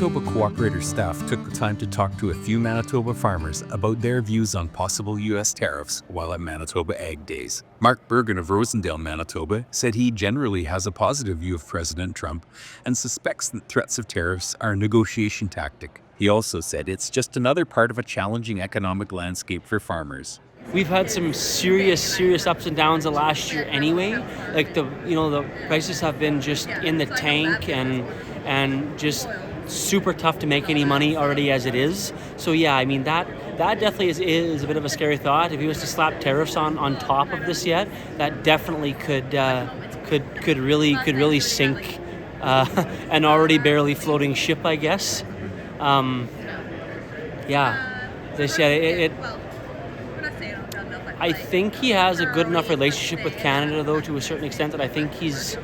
Manitoba Cooperator staff took the time to talk to a few Manitoba farmers about their views on possible U.S. tariffs while at Manitoba Ag Days. Mark Bergen of Rosendale, Manitoba, said he generally has a positive view of President Trump and suspects that threats of tariffs are a negotiation tactic. He also said it's just another part of a challenging economic landscape for farmers. We've had some serious ups and downs the last year anyway. Like the prices have been just in the tank and just super tough to make any money already as it is. So yeah, I mean that definitely is a bit of a scary thought. If he was to slap tariffs on top of this yet, that definitely could really sink an already barely floating ship, I guess. Yeah, they said I think he has a good enough relationship with Canada, though, to a certain extent, that I think he's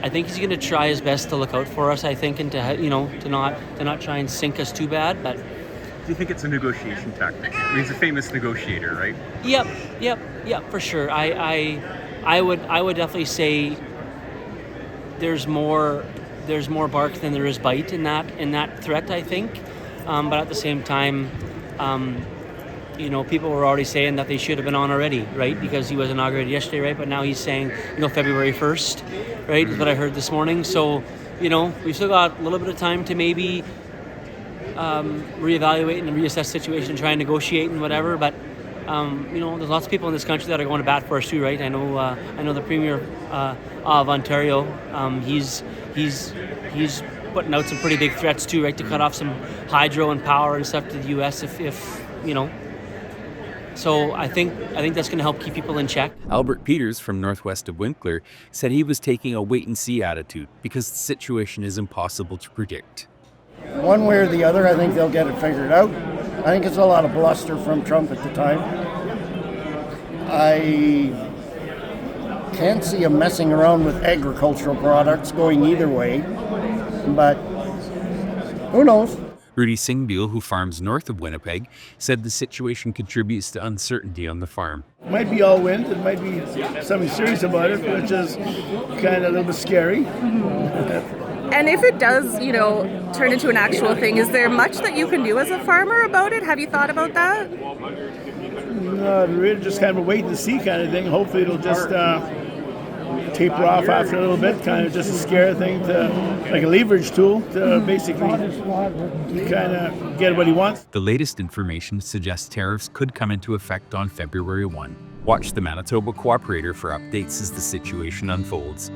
going to try his best to look out for us. I think, and to not try and sink us too bad. But do you think it's a negotiation tactic? I mean, he's a famous negotiator, right? Yep, for sure. I would definitely say there's more bark than there is bite in that threat, I think. But at the same time, people were already saying that they should have been on already, right? Because he was inaugurated yesterday, right? But now he's saying, February 1st, right? Is what I heard this morning. So, we've still got a little bit of time to maybe reevaluate and reassess the situation and try and negotiate and whatever. But, there's lots of people in this country that are going to bat for us too, right? I know the Premier of Ontario, he's putting out some pretty big threats too, right? To cut off some hydro and power and stuff to the U.S. if. So I think that's going to help keep people in check. Albert Peters from northwest of Winkler said he was taking a wait-and-see attitude because the situation is impossible to predict. One way or the other, I think they'll get it figured out. I think it's a lot of bluster from Trump at the time. I can't see him messing around with agricultural products going either way, but who knows? Rudy Singbiel, who farms north of Winnipeg, said the situation contributes to uncertainty on the farm. It might be all wind, it might be something serious about it, which is kind of a little bit scary. And if it does, turn into an actual thing, is there much that you can do as a farmer about it? Have you thought about that? No, really just kind of a wait and see kind of thing. Hopefully it'll just taper off after a little bit, kind of just a scare thing, like a leverage tool to basically kind of get what he wants. The latest information suggests tariffs could come into effect on February 1. Watch the Manitoba Cooperator for updates as the situation unfolds.